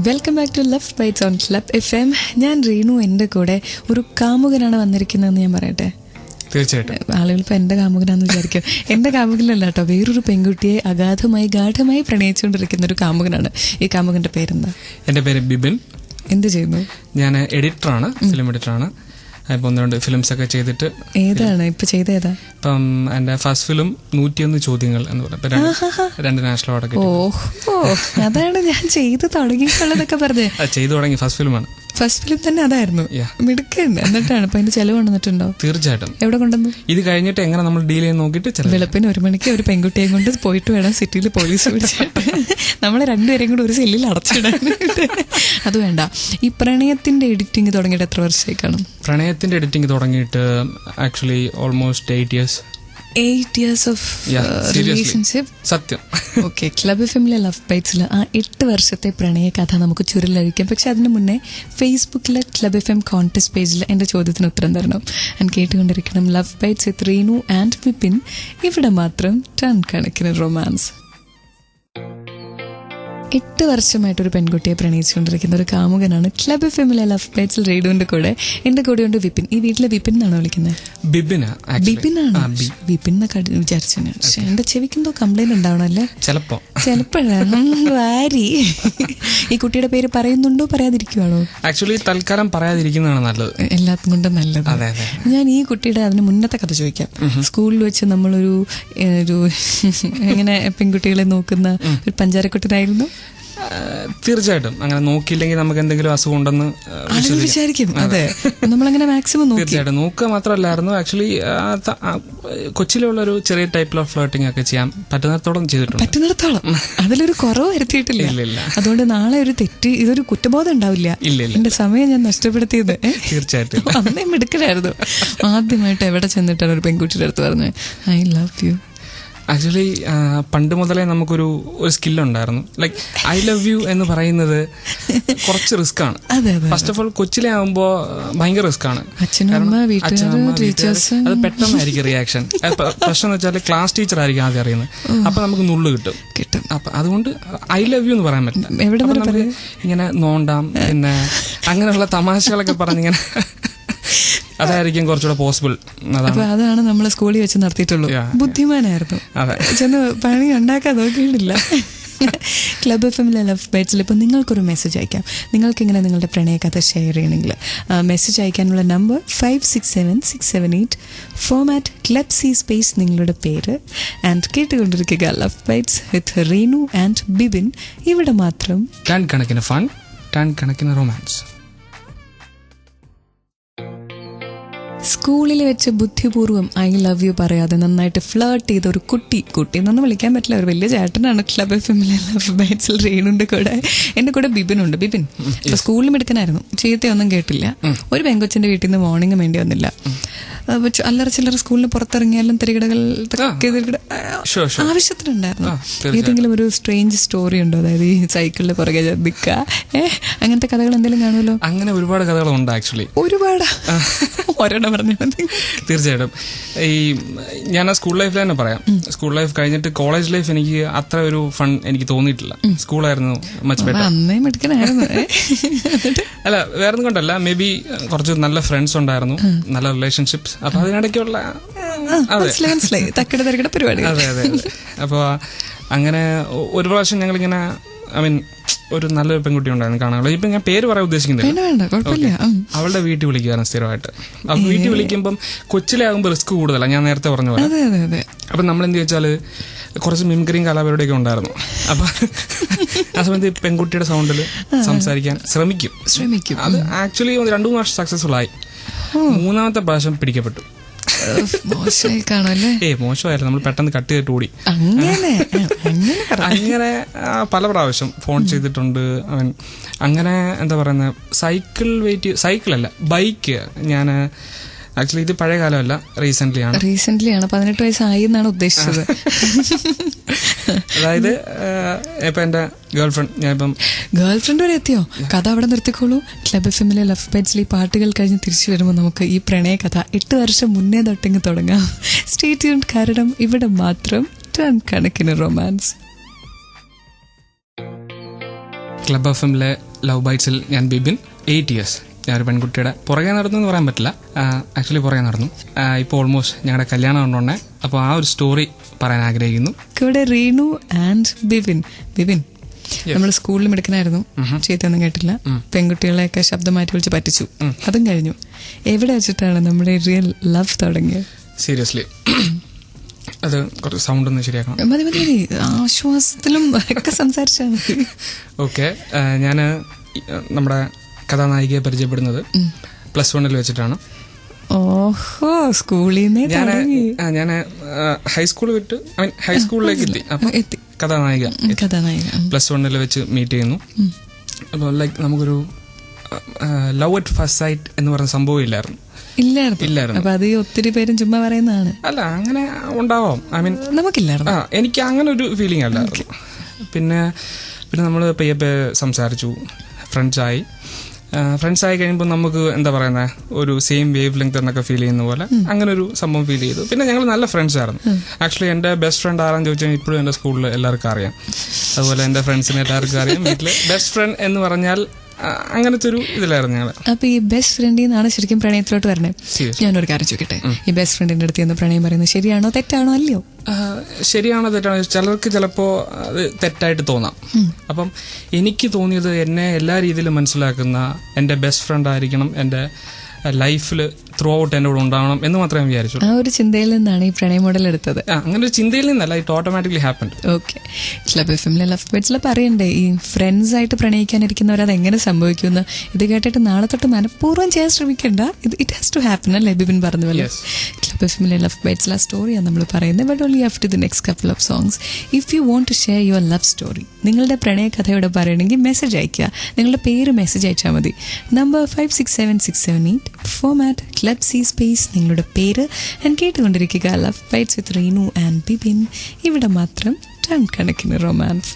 Welcome back to love bites on club FM. ഞാൻ റീനു. എൻ്റെ കൂടെ ഒരു കാമുകനാണ് വന്നിരിക്കുന്നതെന്ന് ഞാൻ പറയട്ടെ. തീർച്ചയായിട്ടും ആളുകൾ ഇപ്പം എൻ്റെ കാമുകനാന്ന് വിചാരിക്കും. എൻ്റെ കാമുകനല്ല കേട്ടോ, വേറൊരു പെൺകുട്ടിയെ ഗാഠമായി പ്രണയിച്ചുകൊണ്ടിരിക്കുന്ന ഒരു കാമുകനാണ്. ഈ കാമുകൻ്റെ പേരെന്താ? എൻ്റെ പേര് ബിബിൻ. എന്ത് ചെയ്യുന്നു? ഞാൻ എഡിറ്ററാണ്, ഫിലിം എഡിറ്ററാണ്. ഇപ്പം 1-2 ഫിലിംസ് ഒക്കെ ചെയ്തിട്ട്. ഏതാണ് ഇപ്പം ചെയ്ത? ഏതാ? ഇപ്പം എൻ്റെ ഫസ്റ്റ് ഫിലിം 101 ചോദ്യങ്ങൾ എന്ന് പറയുന്നത് 2 നാഷണൽ അവാർഡൊക്കെ. ഓ, അതാണ് ഞാൻ ചെയ്ത് തുടങ്ങിയിട്ടുള്ളതൊക്കെ പറഞ്ഞേ. ചെയ്തു തുടങ്ങി ഫസ്റ്റ് ഫിലിമാണ്. ഫസ്റ്റ് ഫിലിം തന്നെ അതായിരുന്നു. മിടുക്കുണ്ട്. എന്നിട്ടാണ് ഇപ്പൊ അതിന്റെ ചെലവ് കൊണ്ടുവന്നിട്ടുണ്ടോ? തീർച്ചയായിട്ടും. എവിടെ കൊണ്ടുവന്നു? ഇത് കഴിഞ്ഞിട്ട് എങ്ങനെ നമ്മൾ ഡീൽ ചെയ്യാൻ നോക്കിയിട്ട് വെളുപ്പിന് 1 മണിക്ക് ഒരു പെൺകുട്ടിയെ കൊണ്ട് പോയിട്ട് വേണം സിറ്റിയിൽ പോലീസ് പിടിച്ചിട്ട് നമ്മളെ രണ്ടുപേരെയും കൂടെ ഒരു സെല്ലിൽ അടച്ചിടാൻ. അത് വേണ്ട. ഈ പ്രണയത്തിന്റെ എഡിറ്റിംഗ് തുടങ്ങിയിട്ട് എത്ര വർഷമായി കാണും? പ്രണയത്തിന്റെ എഡിറ്റിംഗ് തുടങ്ങിയിട്ട് actually almost 8 years. 8 years of relationship. സത്യം. ഓക്കെ. ക്ലബ് FMലെ ലവ് ബൈറ്റ്സിൽ ആ 8 വർഷത്തെ പ്രണയ കഥ നമുക്ക് ചുരുളഴിക്കാം. പക്ഷെ അതിന് മുന്നേ ഫേസ്ബുക്കിലെ ക്ലബ് FM കോൺടെസ്റ്റ് പേജിൽ എൻ്റെ ചോദ്യത്തിന് ഉത്തരം തരണം. ഞാൻ കേട്ടുകൊണ്ടിരിക്കണം love bites with Reenu and Vipin. ഇവിടെ മാത്രം ടൺ കണക്കിന് റൊമാൻസ്. 8 വർഷമായിട്ടൊരു പെൺകുട്ടിയെ പ്രണയിച്ചുകൊണ്ടിരിക്കുന്ന ഒരു കാമുകനാണ് ക്ലബ് FMലെ ലവ് ബൈറ്റ്സിൽ റേഡിയോന്റെ കൂടെ. എന്റെ കൂടെയുണ്ട് വിപിൻ. ഈ വീട്ടിലെ വിപിൻ എന്നാണോ വിളിക്കുന്നത്? ബിബിനാണ്. വിപിൻ എന്നൊക്കെ വിചാരിച്ചു. പക്ഷെ എന്റെ ചെവിക്കെന്തോ കംപ്ലൈന്റ് ഉണ്ടാവണല്ലേ? ചിലപ്പോഴാണ് വാരി. ഈ കുട്ടിയുടെ പേര് പറയുന്നുണ്ടോ പറയാതിരിക്കുവാണോ? ആക്ച്വലി തൽക്കാലം പറയാതിരിക്കുന്നതാണ് നല്ലത്. എല്ലാത്തും കൊണ്ടും നല്ലത്. ഞാൻ ഈ കുട്ടിയുടെ അതിന് മുന്നത്തെ കഥ ചോദിക്കാം. സ്കൂളിൽ വെച്ച് നമ്മളൊരു എങ്ങനെ പെൺകുട്ടികളെ നോക്കുന്ന ഒരു പഞ്ചാരക്കുട്ടനായിരുന്നു. തീർച്ചയായിട്ടും. അങ്ങനെ നോക്കിയില്ലെങ്കിൽ നമുക്ക് എന്തെങ്കിലും അസുഖം ഉണ്ടെന്ന് വിചാരിക്കും. അതെ, നമ്മളങ്ങനെ മാക്സിമം തീർച്ചയായിട്ടും നോക്കുക മാത്രമല്ലായിരുന്നു. ആക്ച്വലി കൊച്ചിയിലുള്ള ഒരു ചെറിയ ടൈപ്പിൽ ഓഫ് ഫ്ലേട്ടിംഗ് ഒക്കെ ചെയ്യാൻ പറ്റുന്നിടത്തോളം ചെയ്തിട്ടുണ്ട്. പറ്റുന്നിടത്തോളം അതിലൊരു കുറവ് വരുത്തിയിട്ടില്ല. അതുകൊണ്ട് നാളെ ഒരു തെറ്റ്, ഇതൊരു കുറ്റബോധം ഉണ്ടാവില്ല. എന്റെ സമയം ഞാൻ നഷ്ടപ്പെടുത്തിയത് തീർച്ചയായിട്ടും അന്നേ മിടുക്കലായിരുന്നു. ആദ്യമായിട്ട് എവിടെ ചെന്നിട്ടാണ് ഒരു പെൺകുട്ടിയുടെ അടുത്ത് പറഞ്ഞത് ഐ ലവ് യു? ആക്ച്വലി പണ്ട് മുതലേ നമുക്കൊരു സ്കില്ലുണ്ടായിരുന്നു. ലൈക്ക് ഐ ലവ് യു എന്ന് പറയുന്നത് കുറച്ച് റിസ്ക് ആണ്. ഫസ്റ്റ് ഓഫ് ഓൾ കൊച്ചിലെ ആകുമ്പോൾ ഭയങ്കര റിസ്ക് ആണ്. അത് പെട്ടെന്നായിരിക്കും റിയാക്ഷൻ. പ്രശ്നം എന്ന് വെച്ചാൽ ക്ലാസ് ടീച്ചർ ആയിരിക്കും ആദ്യം അറിയുന്നത്. അപ്പൊ നമുക്ക് നുള്ളു കിട്ടും. അപ്പൊ അതുകൊണ്ട് ഐ ലവ് യു എന്ന് പറയാൻ പറ്റില്ല. ഇങ്ങനെ നോണ്ടാം, പിന്നെ അങ്ങനെയുള്ള തമാശകളൊക്കെ പറഞ്ഞിങ്ങനെ അതായിരിക്കും കുറച്ചുകൂടെ പോസിബിൾ. അതാണ് നമ്മൾ സ്കൂളിൽ വെച്ച് നടത്തിയിട്ടുള്ളൂ. ബുദ്ധിമാനായിരുന്നു. ചെന്ന് പണി ഉണ്ടാക്കാൻ നോക്കിയിട്ടില്ല. ക്ലബ് FMലെ ലവ് ബൈറ്റ്സിൽ ഇപ്പോൾ നിങ്ങൾക്കൊരു മെസ്സേജ് അയക്കാം. നിങ്ങൾക്കിങ്ങനെ നിങ്ങളുടെ പ്രണയകഥ ഷെയർ ചെയ്യണമെങ്കിൽ മെസ്സേജ് അയക്കാനുള്ള number 567678. Format club C space നിങ്ങളുടെ പേര്. ആൻഡ് കേട്ടുകൊണ്ടിരിക്കുക love bites with Reenu and Bibin. ഇവിടെ മാത്രം ടൺ കണക്കിന് ഫൺ, ടൺ കണക്കിന് റൊമാൻസ്. സ്കൂളിൽ വെച്ച് ബുദ്ധിപൂർവ്വം ഐ ലവ് യു പറയാതെ നന്നായിട്ട് ഫ്ലേർട്ട് ചെയ്ത ഒരു കുട്ടി എന്നൊന്നും വിളിക്കാൻ പറ്റില്ല, ഒരു വലിയ ചേട്ടനാണ് ക്ലബ് FMലെ ലവ് ബൈറ്റ്സിൽ റീനുണ്ട് കൂടെ. എൻ്റെ കൂടെ ബിബിനുണ്ട്. ബിബിൻ ഇപ്പൊ സ്കൂളിലും എടുക്കാനായിരുന്നു, ചീത്തയൊന്നും കേട്ടില്ല. ഒരു പെങ്കൊച്ചിന്റെ വീട്ടിൽ നിന്ന് മോർണിംഗ് വേണ്ടി വന്നില്ല. അല്ലറ ചില്ലറ സ്കൂളിന് പുറത്തിറങ്ങിയാലും തിരകിടകൾ ആവശ്യത്തിനുണ്ടായിരുന്നു. ഏതെങ്കിലും ഒരു സ്ട്രേഞ്ച് സ്റ്റോറി ഉണ്ടോ? അതായത് ഈ സൈക്കിളിൽ പുറകെ നിൽക്കുക, അങ്ങനത്തെ കഥകൾ എന്തെങ്കിലും കാണുമല്ലോ? അങ്ങനെ ഒരുപാട് കഥകളുണ്ട് ആക്ച്വലി. ഒരുപാട് ഒരെണ്ണം പറഞ്ഞു. തീർച്ചയായിട്ടും. ഈ ഞാൻ സ്കൂൾ ലൈഫിൽ തന്നെ പറയാം. സ്കൂൾ ലൈഫ് കഴിഞ്ഞിട്ട് കോളേജ് ലൈഫ് എനിക്ക് അത്ര ഒരു ഫൺ എനിക്ക് തോന്നിയിട്ടില്ല. സ്കൂളായിരുന്നു മച്ച് ബെറ്റർ. അല്ല, വേറൊന്നും കൊണ്ടല്ല, മേ ബി കുറച്ച് നല്ല ഫ്രണ്ട്സ് ഉണ്ടായിരുന്നു, നല്ല റിലേഷൻഷിപ്സ്. അപ്പൊ അതിനിടയ്ക്കുള്ള പരിപാടി. അതെ. അപ്പൊ അങ്ങനെ ഒരു പ്രാവശ്യം ഞങ്ങളിങ്ങനെ ഒരു നല്ലൊരു പെൺകുട്ടി ഉണ്ടായിരുന്നു കാണാനുള്ള. ഇപ്പൊ ഞാൻ പേര് പറയാൻ ഉദ്ദേശിക്കുന്നില്ല. അവളുടെ വീട്ടിൽ വിളിക്കുവായിരുന്നു സ്ഥിരമായിട്ട്. അപ്പൊ വീട്ടിൽ വിളിക്കുമ്പം കൊച്ചിലെ ആകുമ്പോൾ റിസ്ക് കൂടുതലാണ്, ഞാൻ നേരത്തെ പറഞ്ഞ പോലെ. അപ്പൊ നമ്മളെന്ത് വെച്ചാല് കുറച്ച് മിമിക്രിയും കലാപരിപാടിയൊക്കെ ഉണ്ടായിരുന്നു. അപ്പൊ ആ സമയത്ത് പെൺകുട്ടിയുടെ സൗണ്ടിൽ സംസാരിക്കാൻ ശ്രമിക്കും. അത് ആക്ച്വലി 2-3 വർഷം സക്സസ്ഫുൾ ആയി. 3ാമത്തെ പ്രാവശ്യം പിടിക്കപ്പെട്ടു. മോശമായിരുന്നു. നമ്മൾ പെട്ടെന്ന് കട്ട് ചെയ്തിട്ട് ഓടി. അങ്ങനെ പല പ്രാവശ്യം ഫോൺ ചെയ്തിട്ടുണ്ട്. അങ്ങനെ എന്താ പറയുന്നത്, സൈക്കിളല്ല ബൈക്ക്. ഞാൻ ആക്ച്വലി ഇത് പഴയ കാലമല്ല, റീസെന്റ് ആണ്. 18 വയസ്സായി എന്നാണ് ഉദ്ദേശിച്ചത്. അതായത് ഇപ്പൊ എന്റെ ഗേൾഫ്രണ്ട് വരെ എത്തിയോ? കഥ അവിടെ നിർത്തിക്കോളൂ. ക്ലബ് FMലെ ലവ് ബൈറ്റ്സിൽ ഈ പാട്ടുകൾ കഴിഞ്ഞ് തിരിച്ചു വരുമ്പോൾ നമുക്ക് ഈ പ്രണയ കഥ 8 വർഷം മുന്നേ തൊട്ടെങ്കിൽ തുടങ്ങാം. സ്റ്റേ ട്യൂൺഡ്, കാരണം ഇവിടെ മാത്രം ടൺ കണക്കിന് റൊമാൻസ്. ക്ലബ് FM-ലെ ലവ് ബൈറ്റ്സിൽ ഞാൻ ബിബിൻ, 8 years. ഞാനൊരു പെൺകുട്ടിയുടെ പുറകെ നടന്നു എന്ന് പറയാൻ പറ്റില്ല, ആക്ച്വലി പുറകെ നടന്നു. ഇപ്പോൾ ഓൾമോസ്റ്റ് ഞങ്ങളുടെ കല്യാണം ഉണ്ടോണ്ടേ. അപ്പോൾ ആ ഒരു സ്റ്റോറി പറയാൻ ആഗ്രഹിക്കുന്നു. ഇവിടെ റീനു ആൻഡ് ബിബിൻ. നമ്മൾ സ്കൂളിൽ എടുക്കണായിരുന്നു, ചെയ്തൊന്നും കേട്ടില്ല. പെൺകുട്ടികളെയൊക്കെ ശബ്ദം മാറ്റി വിളിച്ച് പറ്റിച്ചു, അതും കഴിഞ്ഞു. എവിടെ വെച്ചിട്ടാണ് നമ്മുടെ റിയൽ ലവ് തുടങ്ങിയത്? സീരിയസ്ലി അത് കുറച്ച് സൗണ്ട് ഒന്ന് ശരിയാക്കണം. മതി മതി മതി, ആശ്വാസത്തിലും ഒക്കെ സംസാരിച്ചാണ്. ഓക്കെ, ഞാൻ നമ്മുടെ കഥാനായികയെ പരിചയപ്പെടുന്നത് +1 വെച്ചിട്ടാണ്. ഓഹോ, സ്കൂളിൽ നിന്ന് ഞാൻ ഹൈസ്കൂൾ വിട്ട് ഹൈസ്കൂളിലേക്ക് എത്തി. അപ്പം കഥാനായിക +1 വെച്ച് മീറ്റ് ചെയ്യുന്നു. അപ്പോൾ ലൈക്ക് നമുക്കൊരു ലവ് അറ്റ് ഫസ്റ്റ് സൈറ്റ് എന്ന് പറയുന്ന സംഭവം ഇല്ലായിരുന്നു. അപ്പൊ അത് ഒത്തിരി പേരും ചുമ്മാ പറയുന്നതാണ്. അല്ല, അങ്ങനെ ഉണ്ടാവാം. ഐ മീൻ നമുക്കില്ലായിരുന്നു. എനിക്ക് അങ്ങനെ ഒരു ഫീലിംഗ് അല്ലായിരുന്നു. പിന്നെ നമ്മൾ പയ്യെ സംസാരിച്ചു, ഫ്രണ്ട്സ് ആയി കഴിയുമ്പോൾ നമുക്ക് എന്താ പറയുന്നത്, ഒരു സെയിം വേവ് ലെങ്ത് എന്നൊക്കെ ഫീൽ ചെയ്യുന്ന പോലെ അങ്ങനെ ഒരു സംഭവം ഫീൽ ചെയ്തു. പിന്നെ ഞങ്ങൾ നല്ല ഫ്രണ്ട്സ് ആയിരുന്നു. ആക്ച്വലി എൻ്റെ ബെസ്റ്റ് ഫ്രണ്ട് ആരാന്ന് ചോദിച്ചാൽ ഇപ്പോഴും എൻ്റെ സ്കൂളിൽ എല്ലാവർക്കും അറിയാം. അതുപോലെ എൻ്റെ ഫ്രണ്ട്സിനെ എല്ലാവർക്കും അറിയാം. വീട്ടിൽ ബെസ്റ്റ് ഫ്രണ്ട് എന്ന് പറഞ്ഞാൽ അങ്ങനത്തെ ഒരു ഇതിലായിരുന്നു ഞങ്ങൾ. അപ്പൊ ഈ ബെസ്റ്റ് ഫ്രണ്ടിൽ നിന്നാണ് ശരിക്കും പ്രണയത്തിലോട്ട് വരണേ. ഞാനൊരു കാര്യം ചോദിക്കട്ടെ, ഈ ബെസ്റ്റ് ഫ്രണ്ടിന്റെ അടുത്ത് നിന്ന് പ്രണയം പറയുന്നത് ശരിയാണോ തെറ്റാണോ? അല്ലയോ, ശരിയാണോ തെറ്റാണോ? ചിലർക്ക് ചിലപ്പോൾ അത് തെറ്റായിട്ട് തോന്നാം. അപ്പം എനിക്ക് തോന്നിയത്, എന്നെ എല്ലാ രീതിയിലും മനസ്സിലാക്കുന്ന എൻ്റെ ബെസ്റ്റ് ഫ്രണ്ട് ആയിരിക്കണം എൻ്റെ ലൈഫിൽ ത്രൂ ഔട്ട് എൻ്റെ കൂടെ ഉണ്ടാവണം എന്ന് മാത്രമേ വിചാരിച്ചു. ആ ഒരു ചിന്തയിൽ നിന്നാണ് ഈ പ്രണയ മോഡൽ എടുത്തത്. അങ്ങനെ ഒരു ചിന്തയിൽ നിന്നല്ല, it automatically happen. Okay, club FM-ലെ ലവ് ബൈറ്റ്സിൽ പറയണ്ടേ ഈ ഫ്രണ്ട്സ് ആയിട്ട് പ്രണയിക്കാനിരിക്കുന്നവർ അത് എങ്ങനെ സംഭവിക്കുന്നു? ഇത് കേട്ടിട്ട് നാളെ തൊട്ട് മനഃപൂർവ്വം ചെയ്യാൻ ശ്രമിക്കണ്ട, ഇറ്റ് ഹാസ് ടു ഹാപ്പൻ അല്ലേ ബിബിൻ പറഞ്ഞ പോലെ. ക്ലബ് FM-ലെ ലവ് ബൈറ്റ്സിൽ ആ സ്റ്റോറിയാണ് നമ്മൾ പറയുന്നത്. But only after the next couple of songs. If you want to share your love story, നിങ്ങളുടെ പ്രണയ കഥയോടെ പറയണമെങ്കിൽ മെസ്സേജ് അയക്കുക. നിങ്ങളുടെ പേര് മെസ്സേജ് അയച്ചാൽ മതി. Number 567678, format club C space നിങ്ങളുടെ പേര്. ഞാൻ കേട്ടുകൊണ്ടിരിക്കുക love bites with Reenu and Bibin. ഇവിടെ മാത്രം ടൺ കണക്കിന് റൊമാൻസ്.